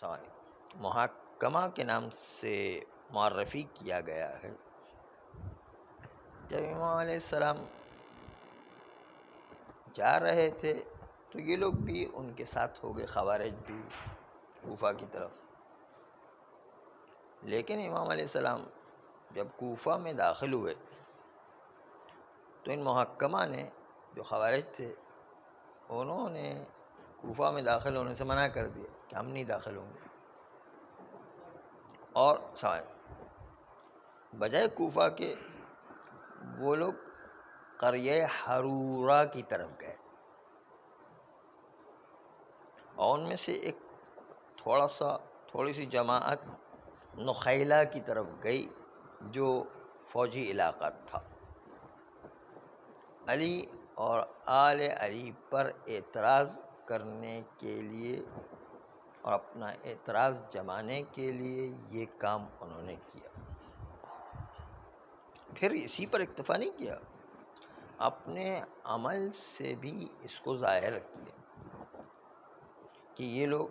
محاکمہ کے نام سے معرفی کیا گیا ہے۔ جب امام علیہ السلام جا رہے تھے تو یہ لوگ بھی ان کے ساتھ ہو گئے، خوارج بھی کوفہ کی طرف۔ لیکن امام علیہ السلام جب کوفہ میں داخل ہوئے تو ان محکمہ نے، جو خوارج تھے، انہوں نے کوفہ میں داخل ہونے سے منع کر دیا کہ ہم نہیں داخل ہوں گے، اور بجائے کوفہ کے وہ لوگ قریہ حرورہ کی طرف گئے، اور ان میں سے ایک تھوڑی سی جماعت نخیلہ کی طرف گئی جو فوجی علاقہ تھا۔ علی اور آل علی پر اعتراض کرنے کے لیے اور اپنا اعتراض جمانے کے لیے یہ کام انہوں نے کیا۔ پھر اسی پر اکتفا نہیں کیا، اپنے عمل سے بھی اس کو ظاہر کیا کہ یہ لوگ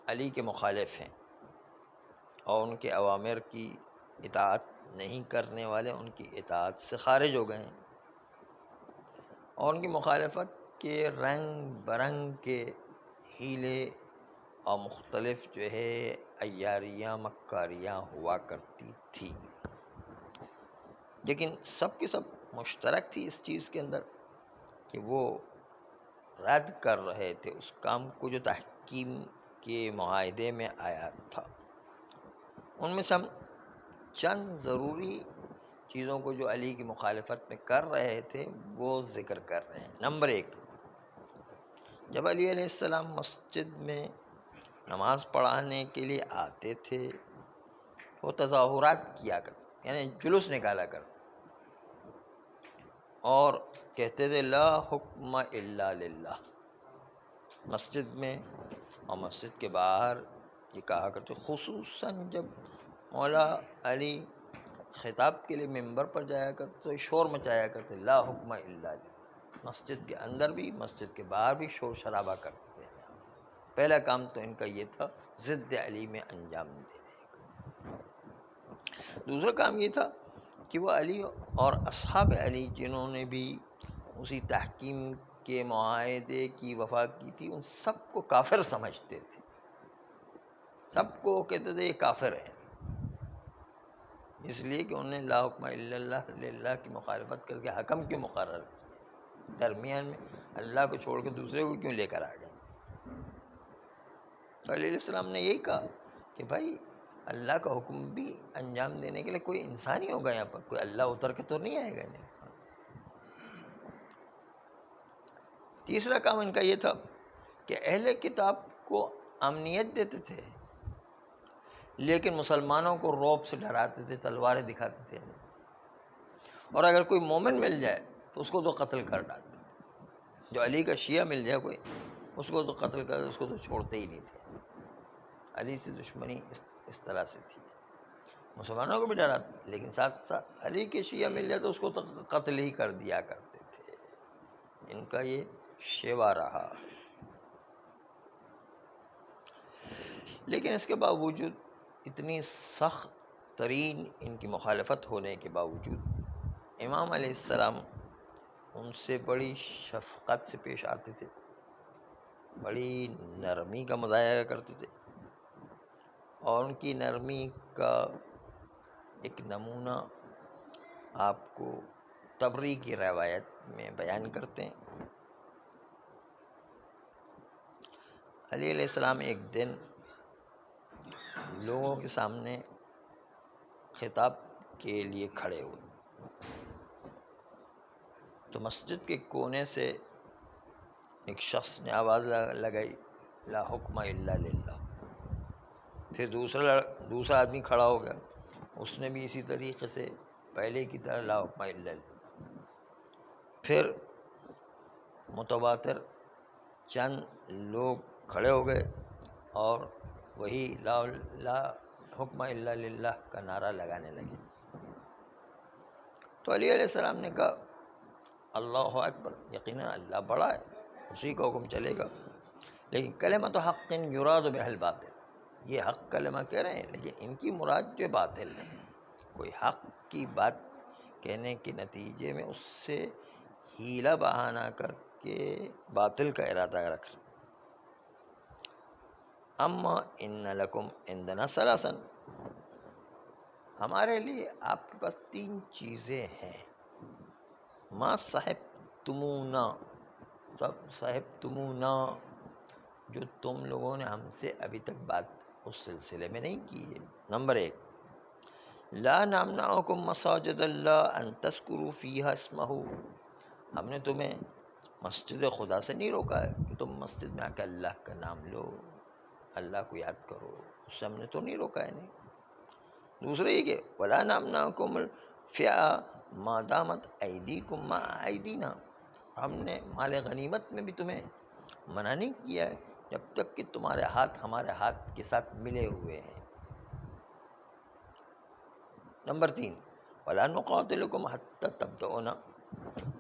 علی کے مخالف ہیں اور ان کے اوامر کی اطاعت نہیں کرنے والے ان کی اطاعت سے خارج ہو گئے ہیں، اور ان کی مخالفت کے رنگ برنگ کے حیلے اور مختلف جو ہے عیاریاں مکاریاں ہوا کرتی تھی، لیکن سب کے سب مشترک تھی اس چیز کے اندر کہ وہ رد کر رہے تھے اس کام کو جو تحکیم کے معاہدے میں آیا تھا۔ ان میں سے ہم چند ضروری چیزوں کو جو علی کی مخالفت میں کر رہے تھے وہ ذکر کر رہے ہیں۔ نمبر 1، جب علی علیہ السلام مسجد میں نماز پڑھانے کے لیے آتے تھے وہ تظاہرات کیا کرتے، یعنی جلوس نکالا کرتے اور کہتے تھے لا حکم الا للہ، مسجد میں اور مسجد کے باہر یہ کہا کرتے، خصوصاً جب مولا علی خطاب کے لیے ممبر پر جایا کرتے تو شور مچایا کرتے لا حکم الا للہ، مسجد کے اندر بھی مسجد کے باہر بھی شور شرابہ کرتے تھے۔ پہلا کام تو ان کا یہ تھا ضد علی میں انجام دینے کا۔ دوسرا کام یہ تھا کہ وہ علی اور اصحاب علی جنہوں نے بھی اسی تحکیم کے معاہدے کی وفا کی تھی ان سب کو کافر سمجھتے تھے، سب کو کہتے تھے یہ کافر ہے، اس لیے کہ انہوں نے لا حکم الا اللہ للہ کی مخالفت کر کے حکم کیوں مقرر کیا، درمیان میں اللہ کو چھوڑ کے دوسرے کو کیوں لے کر آ گئے۔ تو علیہ السلام نے یہی کہا کہ بھائی اللہ کا حکم بھی انجام دینے کے لیے کوئی انسان ہی ہوگا، یہاں پر کوئی اللہ اتر کے تو نہیں آئے گا۔ تیسرا کام ان کا یہ تھا کہ اہل کتاب کو امنیت دیتے تھے لیکن مسلمانوں کو رعب سے ڈراتے تھے، تلواریں دکھاتے تھے، اور اگر کوئی مومن مل جائے تو اس کو تو قتل کر ڈالتے تھے، جو علی کا شیعہ مل جائے کوئی اس کو تو قتل کر، اس کو تو چھوڑتے ہی نہیں تھے۔ علی سے دشمنی اس طرح سے تھی، مسلمانوں کو بھی ڈراتے لیکن ساتھ ساتھ علی کے شیعہ مل جائے تو اس کو تو قتل ہی کر دیا کرتے تھے۔ ان کا یہ شیوا رہا، لیکن اس کے باوجود اتنی سخت ترین ان کی مخالفت ہونے کے باوجود امام علیہ السلام ان سے بڑی شفقت سے پیش آتے تھے، بڑی نرمی کا مظاہرہ کرتے تھے، اور ان کی نرمی کا ایک نمونہ آپ کو طبری کی روایت میں بیان کرتے ہیں۔ علی علیہ السلام ایک دن لوگوں کے سامنے خطاب کے لیے کھڑے ہوئے تو مسجد کے کونے سے ایک شخص نے آواز لگائی لا حکم الا للہ، پھر دوسرا آدمی کھڑا ہو گیا، اس نے بھی اسی طریقے سے پہلے کی طرح لا حکم الا للہ، پھر متواتر چند لوگ کھڑے ہو گئے اور وہی لا حکم الا للہ کا نعرہ لگانے لگے۔ تو علی علیہ السلام نے کہا اللہ اکبر، یقیناً اللہ بڑا ہے، اسی کا حکم چلے گا، لیکن کلمۃ حق یراد بہا الباطل، یہ حق کلمہ کہہ رہے ہیں، لیکن ان کی مراد جو باطل ہے، کوئی حق کی بات کہنے کے نتیجے میں اس سے ہیلا بہانہ کر کے باطل کا ارادہ رکھ رہے۔ اما ان لکم عندنا ثلاثن، ہمارے لیے آپ کے پاس 3 چیزیں ہیں۔ ما صاحب تمونا، جو تم لوگوں نے ہم سے ابھی تک بات اس سلسلے میں نہیں کی ہے۔ نمبر 1، لا نمنعکم مساجد اللہ ان تذکروا فیہا اسمہ، ہم نے تمہیں مسجد خدا سے نہیں روکا ہے کہ تم مسجد میں آ کے اللہ کا نام لو، اللہ کو یاد کرو، اس سے ہم نے تو نہیں روکا ہے۔ نہیں۔ دوسرے یہ کہ ولا نمنعکم الفیء ما دامت ایدیکم مع ایدینا، ہم نے مال غنیمت میں بھی تمہیں منع نہیں کیا ہے جب تک کہ تمہارے ہاتھ ہمارے ہاتھ کے ساتھ ملے ہوئے ہیں۔ نمبر 3، وَلَا نُقَاتِلُكُمْ حَتَّى تَبْدَؤُونَ،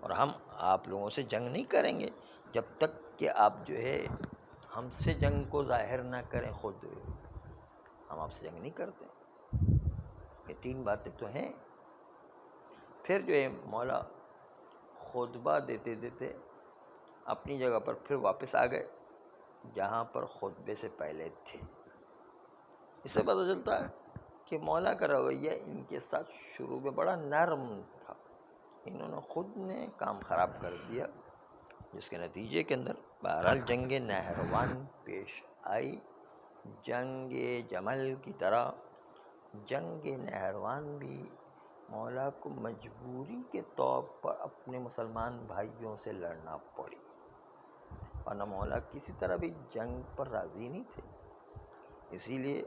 اور ہم آپ لوگوں سے جنگ نہیں کریں گے جب تک کہ آپ جو ہے ہم سے جنگ کو ظاہر نہ کریں، خود ہم آپ سے جنگ نہیں کرتے۔ یہ 3 باتیں تو ہیں۔ پھر جو ہے مولا خطبہ دیتے دیتے اپنی جگہ پر پھر واپس آ گئے جہاں پر خطبے سے پہلے تھے۔ اس سے پتہ چلتا ہے کہ مولا کا رویہ ان کے ساتھ شروع میں بڑا نرم تھا، انہوں نے خود نے کام خراب کر دیا، جس کے نتیجے کے اندر بہرحال جنگ نہروان پیش آئی۔ جنگ جمل کی طرح جنگ نہروان بھی مولا کو مجبوری کے طور پر اپنے مسلمان بھائیوں سے لڑنا پڑی، ورنہ مولا کسی طرح بھی جنگ پر راضی نہیں تھے۔ اسی لیے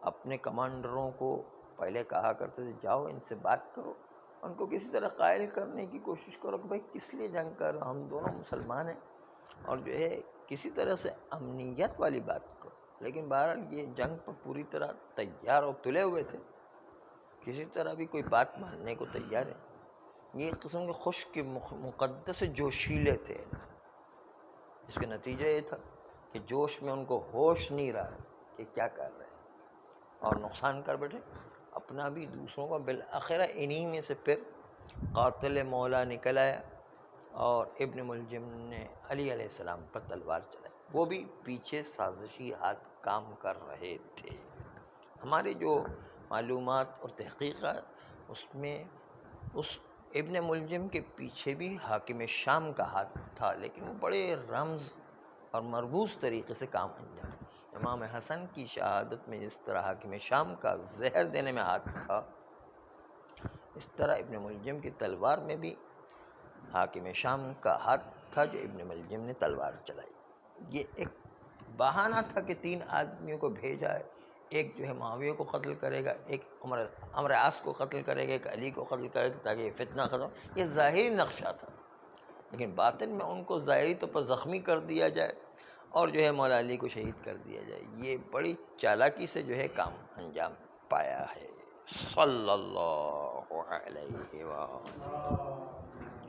اپنے کمانڈروں کو پہلے کہا کرتے تھے جاؤ ان سے بات کرو، ان کو کسی طرح قائل کرنے کی کوشش کرو کہ بھائی کس لیے جنگ کر رہے ہو، ہم دونوں مسلمان ہیں، اور جو ہے کسی طرح سے امنیت والی بات کرو۔ لیکن بہرحال یہ جنگ پر پوری طرح تیار اور تلے ہوئے تھے، کسی طرح بھی کوئی بات ماننے کو تیار ہے۔ یہ ایک قسم کے خشک مقدس جوشیلے تھے، جس کا نتیجہ یہ تھا کہ جوش میں ان کو ہوش نہیں رہا کہ کیا کر رہے ہیں، اور نقصان کر بیٹھے اپنا بھی دوسروں کا۔ بالآخرہ انہی میں سے پھر قاتل مولا نکل آیا اور ابن ملجم نے علی علیہ السلام پر تلوار چلائی، وہ بھی پیچھے سازشی ہاتھ کام کر رہے تھے۔ ہماری جو معلومات اور تحقیقات اس میں اس ابن ملجم کے پیچھے بھی حاکم شام کا ہاتھ تھا، لیکن وہ بڑے رمز اور مرموز طریقے سے کام انجام۔ امام حسن کی شہادت میں جس طرح حاکم شام کا زہر دینے میں ہاتھ تھا، اس طرح ابن ملجم کی تلوار میں بھی حاکم شام کا ہاتھ تھا جو ابن ملجم نے تلوار چلائی۔ یہ ایک بہانہ تھا کہ 3 آدمیوں کو بھیجا ہے، ایک جو ہے معاویہ کو قتل کرے گا، ایک عمر عاص کو قتل کرے گا، ایک علی کو قتل کرے گا تاکہ یہ فتنہ ختم۔ یہ ظاہری نقشہ تھا، لیکن باطن میں ان کو ظاہری طور پر زخمی کر دیا جائے اور جو ہے مولا علی کو شہید کر دیا جائے۔ یہ بڑی چالاکی سے جو ہے کام انجام پایا ہے۔ صلی اللہ علیہ وآلہ